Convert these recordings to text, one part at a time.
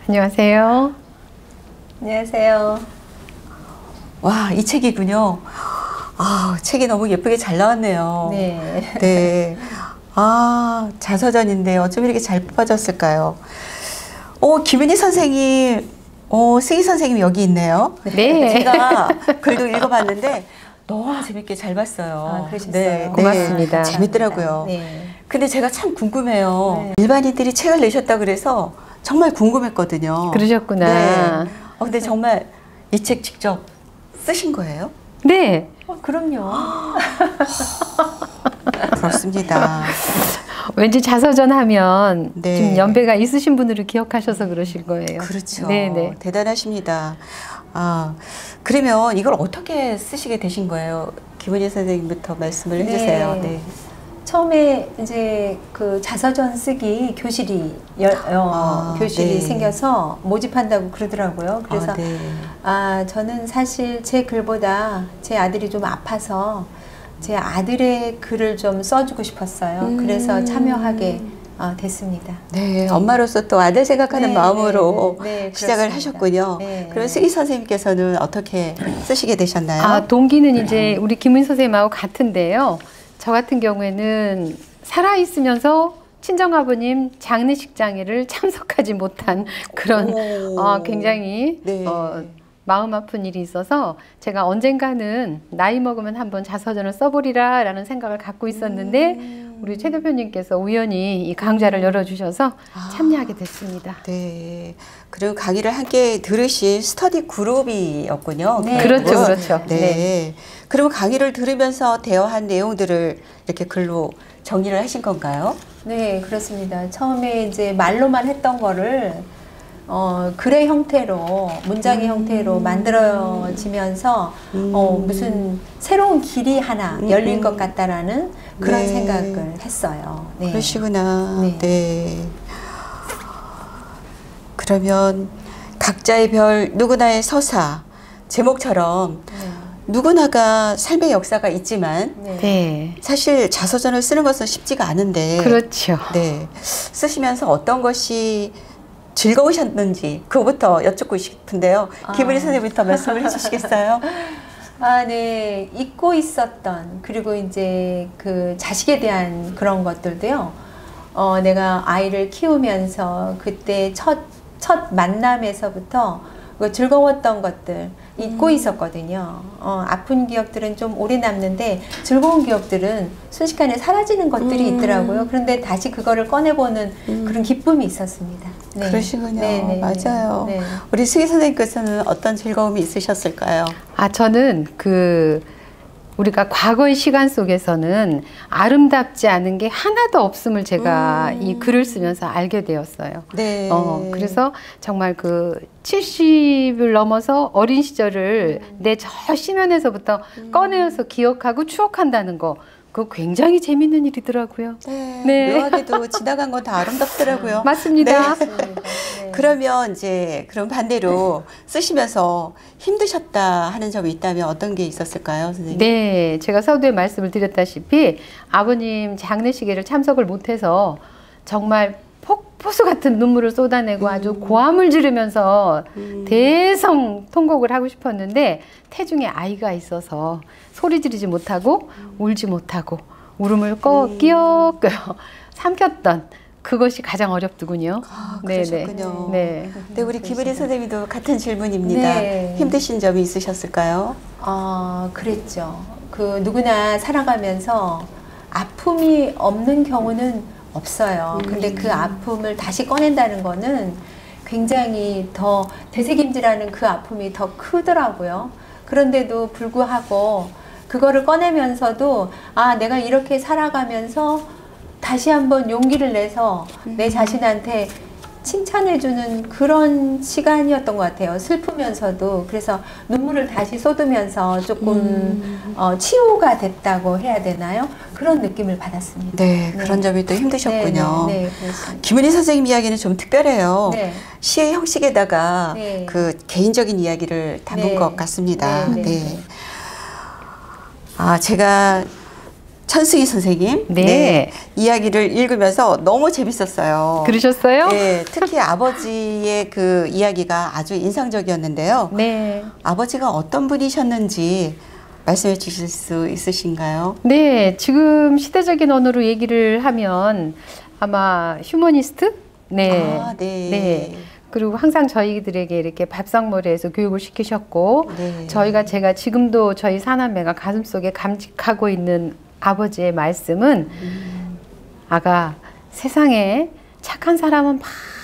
안녕하세요. 안녕하세요. 와, 이 책이군요. 아, 책이 너무 예쁘게 잘 나왔네요. 네. 네. 아, 자서전인데 어쩜 이렇게 잘 뽑아졌을까요? 김윤희 선생님, 승희 선생님 여기 있네요. 네. 제가 글도 읽어봤는데 너무 재밌게 잘 봤어요. 아, 그러셨어요? 네, 고맙습니다. 네, 재밌더라고요. 네. 근데 제가 참 궁금해요. 네. 일반인들이 책을 내셨다 그래서 정말 궁금했거든요. 그러셨구나. 네. 근데 정말 이 책 직접 쓰신 거예요? 네. 그럼요. 그렇습니다. 왠지 자서전 하면 네. 좀 연배가 있으신 분들을 기억하셔서 그러실 거예요. 그렇죠. 네네. 대단하십니다. 아, 그러면 이걸 어떻게 쓰시게 되신 거예요? 김은희 선생님부터 말씀을 해주세요. 네. 처음에 이제 그 자서전 쓰기 교실이 교실이 네. 생겨서 모집한다고 그러더라고요. 그래서 네. 저는 사실 제 글보다 제 아들이 좀 아파서 제 아들의 글을 좀 써주고 싶었어요. 그래서 참여하게 됐습니다. 네, 엄마로서 또 아들 생각하는 네, 마음으로 네, 시작을 그렇습니다. 하셨군요. 네. 그럼 승희 선생님께서는 어떻게 쓰시게 되셨나요? 동기는 이제 우리 김은 선생님하고 같은데요. 저 같은 경우에는 살아있으면서 친정아버님 장례식장에를 참석하지 못한 그런 굉장히 네. 마음 아픈 일이 있어서 제가 언젠가는 나이 먹으면 한번 자서전을 써보리라 라는 생각을 갖고 있었는데 우리 최 대표님께서 우연히 이 강좌를 열어주셔서 참여하게 됐습니다. 네. 그리고 강의를 함께 들으신 스터디 그룹이었군요. 네. 그렇죠, 그렇죠. 네. 네. 그리고 강의를 들으면서 대화한 내용들을 이렇게 글로 정리를 하신 건가요? 네, 그렇습니다. 처음에 이제 말로만 했던 거를 글의 형태로, 문장의 형태로 만들어지면서 무슨 새로운 길이 하나 열릴 것 같다라는 그런 네. 생각을 했어요. 네. 그러시구나. 네. 네. 그러면 각자의 별 누구나의 서사 제목처럼 누구나가 삶의 역사가 있지만 네. 네. 사실 자서전을 쓰는 것은 쉽지가 않은데 그렇죠. 네. 쓰시면서 어떤 것이 즐거우셨는지 그거부터 여쭙고 싶은데요. 김은희 선생님부터 말씀을 해주시겠어요? 네. 잊고 있었던, 그리고 이제 그 자식에 대한 그런 것들도요. 내가 아이를 키우면서 그때 첫 만남에서부터 그 즐거웠던 것들 잊고 있었거든요. 아픈 기억들은 좀 오래 남는데 즐거운 기억들은 순식간에 사라지는 것들이 있더라고요. 그런데 다시 그거를 꺼내보는 그런 기쁨이 있었습니다. 네. 그러시군요. 네, 맞아요. 네. 우리 승희 선생님께서는 어떤 즐거움이 있으셨을까요? 저는 우리가 과거의 시간 속에서는 아름답지 않은 게 하나도 없음을 제가 이 글을 쓰면서 알게 되었어요. 네. 그래서 정말 70을 넘어서 어린 시절을 내 저 시면에서부터 꺼내어서 기억하고 추억한다는 거, 그거 굉장히 재밌는 일이더라고요. 네. 네. 묘하게도 지나간 건 다 아름답더라고요. 맞습니다. 네. 그러면 그럼 반대로 쓰시면서 힘드셨다 하는 점이 있다면 어떤 게 있었을까요, 선생님? 네, 제가 서두에 말씀을 드렸다시피 아버님 장례식에를 참석을 못해서 정말 폭포수 같은 눈물을 쏟아내고 아주 고함을 지르면서 대성 통곡을 하고 싶었는데 태중에 아이가 있어서 소리 지르지 못하고 울지 못하고 울음을 끼역껴 삼켰던 그것이 가장 어렵더군요. 그러셨군요. 네. 네, 우리 김은희 선생님도 같은 질문입니다. 네. 힘드신 점이 있으셨을까요? 그랬죠. 누구나 살아가면서 아픔이 없는 경우는 없어요. 근데 그 아픔을 다시 꺼낸다는 거는 굉장히 더 되새김질하는 그 아픔이 더 크더라고요. 그런데도 불구하고 그거를 꺼내면서도 내가 이렇게 살아가면서 다시 한번 용기를 내서 내 자신한테 칭찬해주는 그런 시간이었던 것 같아요. 슬프면서도. 그래서 눈물을 다시 쏟으면서 조금 치유가 됐다고 해야 되나요? 그런 느낌을 받았습니다. 네, 그런 점이 또 힘드셨군요. 네, 그렇습니다. 김은희 선생님 이야기는 좀 특별해요. 네. 시의 형식에다가 네. 그 개인적인 이야기를 담은 네. 것 같습니다. 네, 네. 네. 제가 천승희 선생님 네. 이야기를 읽으면서 너무 재밌었어요. 그러셨어요? 네, 특히 아버지의 그 이야기가 아주 인상적이었는데요. 네. 아버지가 어떤 분이셨는지 말씀해 주실 수 있으신가요? 네, 지금 시대적인 언어로 얘기를 하면 아마 휴머니스트? 네. 아, 네. 네. 그리고 항상 저희들에게 이렇게 밥상머리에서 교육을 시키셨고, 네. 제가 지금도 저희 사남매가 가슴속에 감직하고 있는 아버지의 말씀은, 아가, 세상에 착한 사람은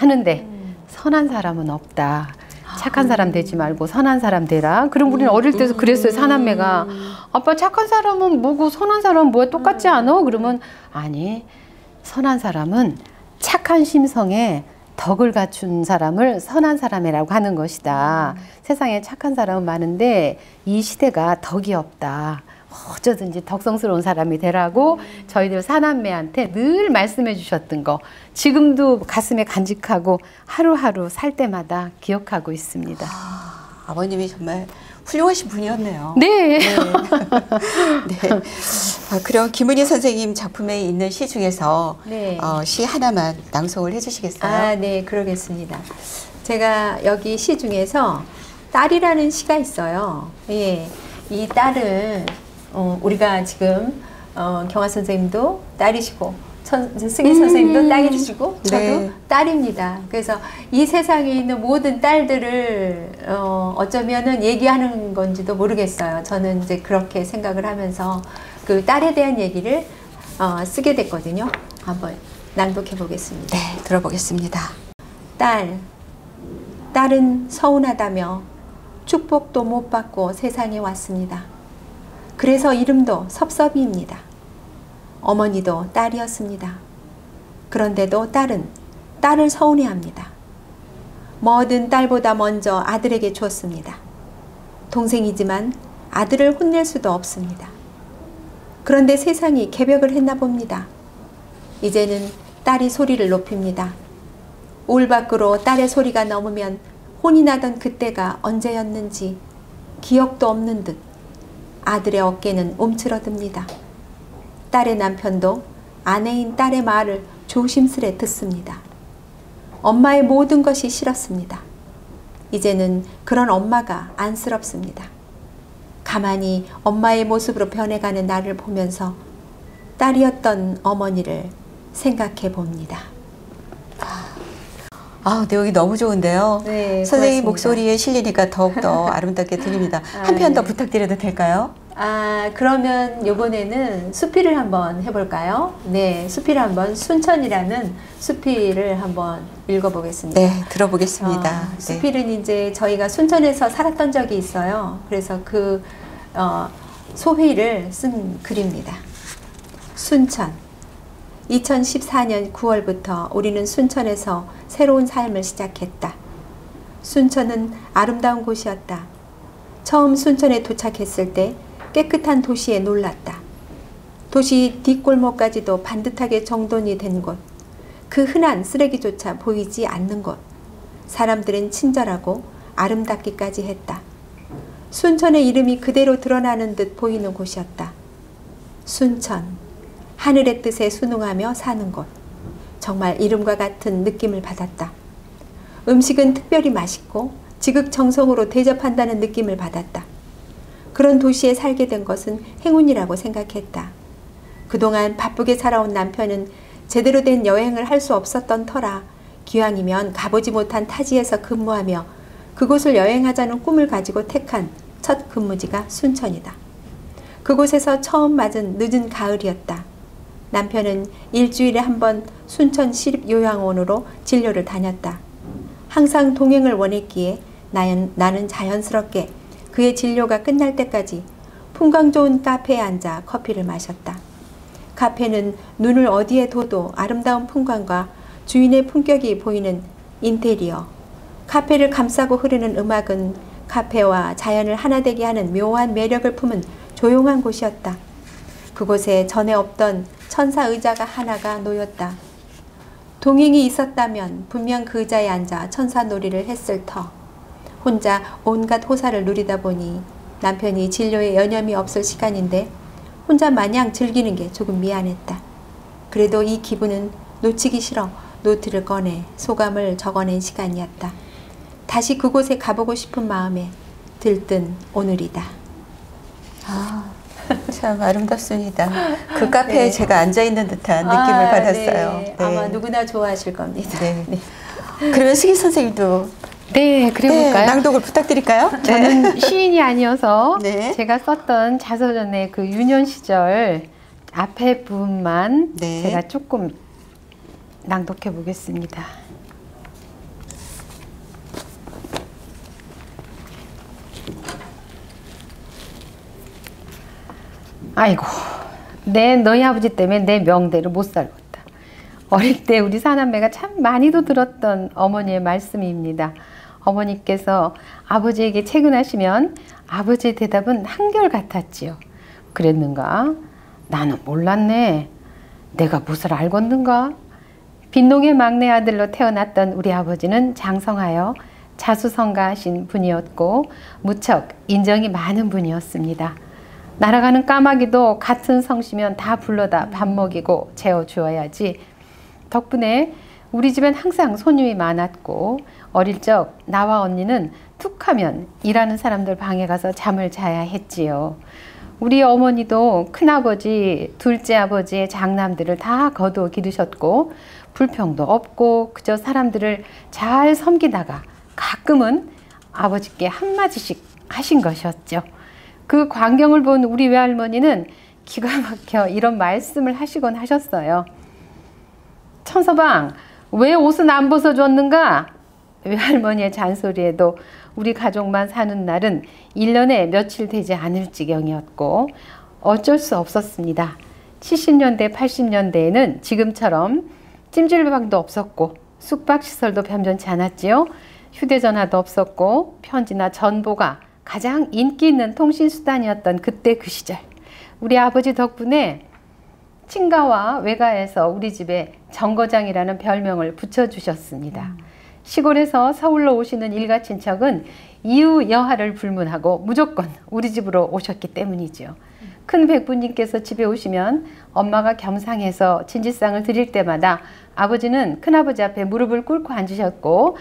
많은데 선한 사람은 없다. 착한 사람 되지 말고 선한 사람 되라. 그럼 우리는 어릴 때도 그랬어요. 사남매가. 아빠 착한 사람은 뭐고 선한 사람은 뭐야? 똑같지 않아? 그러면 아니, 선한 사람은 착한 심성에 덕을 갖춘 사람을 선한 사람이라고 하는 것이다. 세상에 착한 사람은 많은데 이 시대가 덕이 없다. 어쩌든지 덕성스러운 사람이 되라고 저희들 사남매한테 늘 말씀해 주셨던 거 지금도 가슴에 간직하고 하루하루 살 때마다 기억하고 있습니다. 아버님이 정말 훌륭하신 분이었네요. 네. 네. 네. 그럼 김은희 선생님 작품에 있는 시 중에서 네. 시 하나만 낭송을 해주시겠어요? 아, 네, 그러겠습니다. 제가 여기 시 중에서 딸이라는 시가 있어요. 예, 이 딸을 우리가 지금 경화 선생님도 딸이시고 승희 선생님도 딸이시고 저도 네. 딸입니다. 그래서 이 세상에 있는 모든 딸들을 어쩌면은 얘기하는 건지도 모르겠어요. 저는 이제 그렇게 생각을 하면서 그 딸에 대한 얘기를 쓰게 됐거든요. 한번 낭독해 보겠습니다. 네, 들어보겠습니다. 딸은 서운하다며 축복도 못 받고 세상에 왔습니다. 그래서 이름도 섭섭이입니다. 어머니도 딸이었습니다. 그런데도 딸은 딸을 서운해합니다. 뭐든 딸보다 먼저 아들에게 줬습니다. 동생이지만 아들을 혼낼 수도 없습니다. 그런데 세상이 개벽을 했나 봅니다. 이제는 딸이 소리를 높입니다. 울 밖으로 딸의 소리가 넘으면 혼이 나던 그때가 언제였는지 기억도 없는 듯 아들의 어깨는 움츠러듭니다. 딸의 남편도 아내인 딸의 말을 조심스레 듣습니다. 엄마의 모든 것이 싫었습니다. 이제는 그런 엄마가 안쓰럽습니다. 가만히 엄마의 모습으로 변해가는 나를 보면서 딸이었던 어머니를 생각해 봅니다. 내용이 너무 좋은데요. 네, 선생님 고맙습니다. 목소리에 실리니까 더욱더 아름답게 들립니다. 한 편 더 네. 부탁드려도 될까요? 그러면 이번에는 수필을 한번 해볼까요? 네, 수필을 한번 순천이라는 수필을 한번 읽어보겠습니다. 네, 들어보겠습니다. 네. 수필은 이제 저희가 순천에서 살았던 적이 있어요. 그래서 그 소회를 쓴 글입니다. 순천. 2014년 9월부터 우리는 순천에서 새로운 삶을 시작했다. 순천은 아름다운 곳이었다. 처음 순천에 도착했을 때 깨끗한 도시에 놀랐다. 도시 뒷골목까지도 반듯하게 정돈이 된 곳, 그 흔한 쓰레기조차 보이지 않는 곳, 사람들은 친절하고 아름답기까지 했다. 순천의 이름이 그대로 드러나는 듯 보이는 곳이었다. 순천, 하늘의 뜻에 순응하며 사는 곳, 정말 이름과 같은 느낌을 받았다. 음식은 특별히 맛있고 지극정성으로 대접한다는 느낌을 받았다. 그런 도시에 살게 된 것은 행운이라고 생각했다. 그동안 바쁘게 살아온 남편은 제대로 된 여행을 할 수 없었던 터라 기왕이면 가보지 못한 타지에서 근무하며 그곳을 여행하자는 꿈을 가지고 택한 첫 근무지가 순천이다. 그곳에서 처음 맞은 늦은 가을이었다. 남편은 일주일에 한 번 순천 시립요양원으로 진료를 다녔다. 항상 동행을 원했기에 나는 자연스럽게 그의 진료가 끝날 때까지 풍광 좋은 카페에 앉아 커피를 마셨다. 카페는 눈을 어디에 둬도 아름다운 풍광과 주인의 품격이 보이는 인테리어. 카페를 감싸고 흐르는 음악은 카페와 자연을 하나 되게 하는 묘한 매력을 품은 조용한 곳이었다. 그곳에 전에 없던 천사 의자가 하나가 놓였다. 동행이 있었다면 분명 그 의자에 앉아 천사 놀이를 했을 터. 혼자 온갖 호사를 누리다 보니 남편이 진료에 여념이 없을 시간인데 혼자 마냥 즐기는 게 조금 미안했다. 그래도 이 기분은 놓치기 싫어 노트를 꺼내 소감을 적어낸 시간이었다. 다시 그곳에 가보고 싶은 마음에 들뜬 오늘이다. 아, 참 아름답습니다. 그 카페에 네. 제가 앉아있는 듯한 느낌을 받았어요. 네. 네. 아마 누구나 좋아하실 겁니다. 네. 네. 그러면 승희 선생님도 네, 그래볼까요? 네, 낭독을 부탁드릴까요? 저는 시인이 아니어서 네. 제가 썼던 자서전의 그 유년 시절 앞에 부분만 네. 제가 조금 낭독해 보겠습니다. 아이고, 너희 아버지 때문에 내 명대로 못 살겠다. 어릴 때 우리 사남매가 참 많이도 들었던 어머니의 말씀입니다. 어머니께서 아버지에게 채근하시면 아버지의 대답은 한결같았지요. 그랬는가? 나는 몰랐네. 내가 무엇을 알겠는가? 빈농의 막내 아들로 태어났던 우리 아버지는 장성하여 자수성가하신 분이었고 무척 인정이 많은 분이었습니다. 날아가는 까마귀도 같은 성씨면 다 불러다 밥 먹이고 재워주어야지. 덕분에 우리 집엔 항상 손님이 많았고 어릴 적 나와 언니는 툭하면 일하는 사람들 방에 가서 잠을 자야 했지요. 우리 어머니도 큰아버지, 둘째 아버지의 장남들을 다 거두어 기르셨고 불평도 없고 그저 사람들을 잘 섬기다가 가끔은 아버지께 한마디씩 하신 것이었죠. 그 광경을 본 우리 외할머니는 기가 막혀 이런 말씀을 하시곤 하셨어요. 천서방, 왜 옷은 안 벗어줬는가? 외할머니의 잔소리에도 우리 가족만 사는 날은 1년에 며칠 되지 않을 지경이었고 어쩔 수 없었습니다. 70년대, 80년대에는 지금처럼 찜질방도 없었고 숙박시설도 변변치 않았지요. 휴대전화도 없었고 편지나 전보가 가장 인기 있는 통신수단이었던 그때 그 시절. 우리 아버지 덕분에 친가와 외가에서 우리 집에 정거장이라는 별명을 붙여주셨습니다. 시골에서 서울로 오시는 일가 친척은 이유 여하를 불문하고 무조건 우리 집으로 오셨기 때문이죠. 큰 백부님께서 집에 오시면 엄마가 겸상해서 진지상을 드릴 때마다 아버지는 큰아버지 앞에 무릎을 꿇고 앉으셨고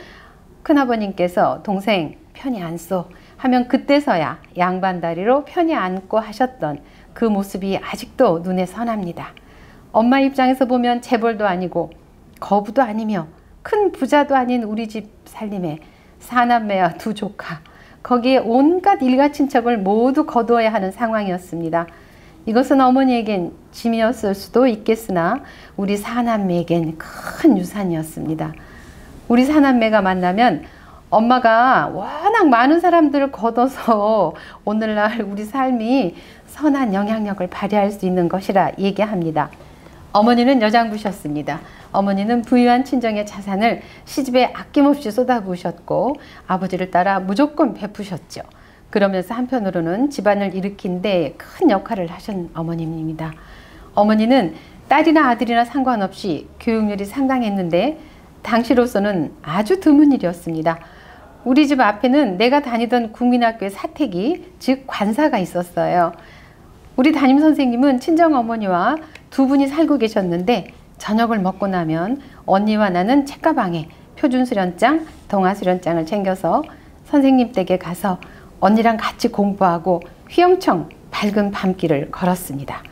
큰아버님께서 동생 편히 앉소 하면 그때서야 양반다리로 편히 앉고 하셨던 그 모습이 아직도 눈에 선합니다. 엄마 입장에서 보면 재벌도 아니고 거부도 아니며 큰 부자도 아닌 우리 집 살림에 사남매와 두 조카, 거기에 온갖 일가 친척을 모두 거두어야 하는 상황이었습니다. 이것은 어머니에겐 짐이었을 수도 있겠으나 우리 사남매에겐 큰 유산이었습니다. 우리 사남매가 만나면 엄마가 워낙 많은 사람들을 거둬서 오늘날 우리 삶이 선한 영향력을 발휘할 수 있는 것이라 얘기합니다. 어머니는 여장부셨습니다. 어머니는 부유한 친정의 자산을 시집에 아낌없이 쏟아부으셨고 아버지를 따라 무조건 베푸셨죠. 그러면서 한편으로는 집안을 일으킨 데 큰 역할을 하신 어머님입니다. 어머니는 딸이나 아들이나 상관없이 교육률이 상당했는데 당시로서는 아주 드문 일이었습니다. 우리 집 앞에는 내가 다니던 국민학교의 사택이, 즉 관사가 있었어요. 우리 담임선생님은 친정어머니와 두 분이 살고 계셨는데 저녁을 먹고 나면 언니와 나는 책가방에 표준수련장, 동화수련장을 챙겨서 선생님 댁에 가서 언니랑 같이 공부하고 휘영청 밝은 밤길을 걸었습니다.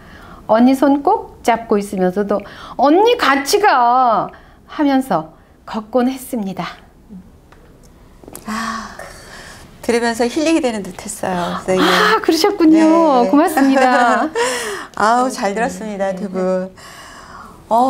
언니 손 꼭 잡고 있으면서도 언니 같이 가 하면서 걷곤 했습니다. 아, 들으면서 힐링이 되는 듯 했어요. 네. 아, 그러셨군요. 네. 고맙습니다. 아우, 잘 들었습니다, 두 분.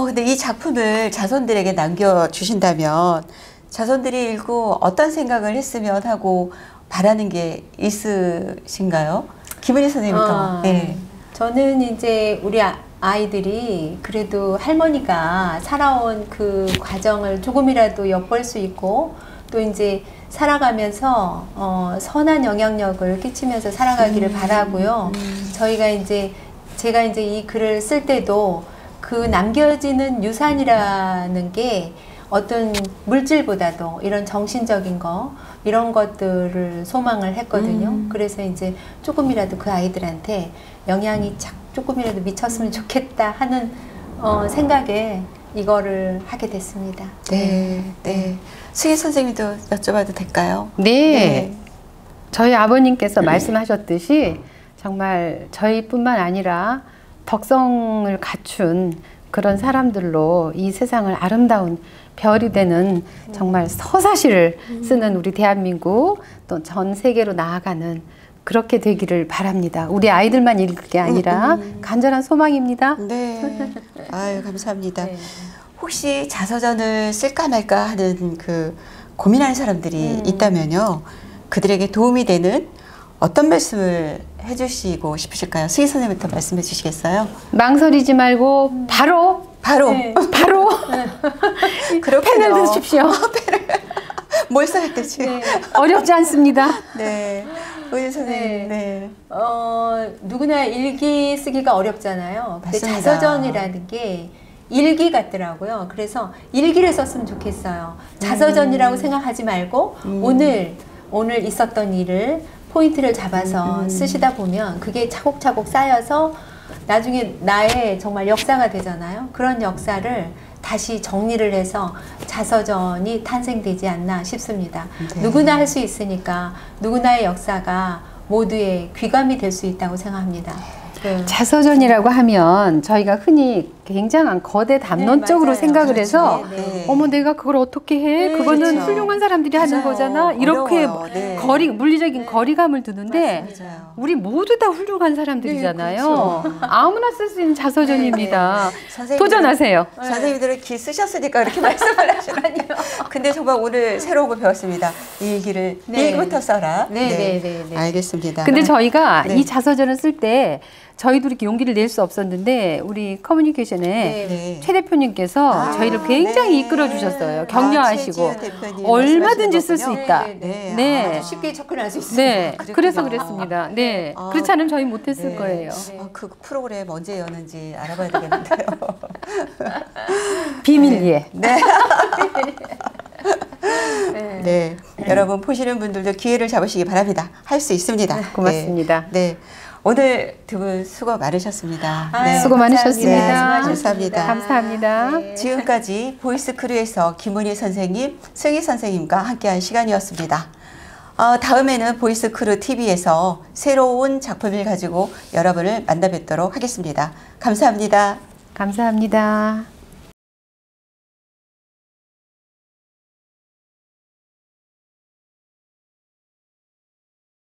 근데 이 작품을 자손들에게 남겨주신다면 자손들이 읽고 어떤 생각을 했으면 하고 바라는 게 있으신가요? 김은희 선생님부터. 네. 저는 이제 우리 아이들이 그래도 할머니가 살아온 그 과정을 조금이라도 엿볼 수 있고 또 이제 살아가면서 선한 영향력을 끼치면서 살아가기를 바라고요. 제가 이제 이 글을 쓸 때도 그 남겨지는 유산이라는 게 어떤 물질보다도 이런 정신적인 거 이런 것들을 소망을 했거든요. 그래서 이제 조금이라도 그 아이들한테 영향이 조금이라도 미쳤으면 좋겠다 하는 생각에 이거를 하게 됐습니다. 네, 네. 승희 선생님도 여쭤봐도 될까요? 네. 저희 아버님께서 말씀하셨듯이 정말 저희뿐만 아니라 덕성을 갖춘 그런 사람들로 이 세상을 아름다운 별이 되는 정말 서사시를 쓰는 우리 대한민국 또 전 세계로 나아가는 그렇게 되기를 바랍니다. 우리 아이들만 읽을 게 아니라 간절한 소망입니다. 네. 아유, 감사합니다. 네. 혹시 자서전을 쓸까 말까 하는 그 고민하는 사람들이 있다면요. 그들에게 도움이 되는 어떤 말씀을 해주시고 싶으실까요? 승희 선생님부터 말씀해 주시겠어요? 망설이지 말고 바로 네. 바로 펜을 드십시오. 뭘 써야 되지? 네. 어렵지 않습니다. 네. 은희 선생님. 네. 누구나 일기 쓰기가 어렵잖아요. 근데 맞습니다. 자서전이라는 게 일기 같더라고요. 그래서 일기를 썼으면 좋겠어요. 자서전이라고 생각하지 말고 오늘 있었던 일을 포인트를 잡아서 쓰시다 보면 그게 차곡차곡 쌓여서 나중에 나의 정말 역사가 되잖아요. 그런 역사를 다시 정리를 해서 자서전이 탄생되지 않나 싶습니다. 네. 누구나 할 수 있으니까 누구나의 역사가 모두의 귀감이 될 수 있다고 생각합니다. 자서전이라고 하면 저희가 흔히 굉장한 거대 담론적으로 맞아요. 생각을 그렇죠. 해서 네, 네. 어머 내가 그걸 어떻게 해? 그거는 그렇죠. 훌륭한 사람들이 하는 맞아요. 거잖아. 이렇게 어려워요. 네. 물리적인 거리감을 두는데 맞아요. 우리 모두 다 훌륭한 사람들이잖아요. 아무나 쓸 수 있는 자서전입니다. 선생님들은- 도전하세요. 선생님들은 기 쓰셨으니까 그렇게 말씀을 하시나요? 근데 정말 오늘 새로운 거 배웠습니다. 일기를 네. 일기부터 써라. 네. 알겠습니다. 근데 저희가 네. 이 자서전을 쓸 때 저희도 이렇게 용기를 낼 수 없었는데 우리 커뮤니케이션에 네. 최 대표님께서 저희를 굉장히 네. 이끌어 주셨어요. 격려하시고 최지은 대표님 얼마든지 쓸 수 말씀하시는 있다. 거군요. 네. 아주 쉽게 접근할 수 있어요. 네, 그랬구나. 그래서 그랬습니다. 네, 아, 그렇지 않으면 저희 못했을 네. 거예요. 그 프로그램 언제 여는지 알아봐야 되겠는데요. 비밀리에. 네. 네. 여러분 보시는 분들도 기회를 잡으시기 바랍니다. 할 수 있습니다. 고맙습니다. 네. 오늘 두 분 수고 많으셨습니다. 아유, 수고 많으셨습니다. 네, 감사합니다. 감사합니다. 네. 지금까지 보이스 크루에서 김은희 선생님, 승희 선생님과 함께한 시간이었습니다. 다음에는 보이스 크루 TV에서 새로운 작품을 가지고 여러분을 만나 뵙도록 하겠습니다. 감사합니다. 감사합니다.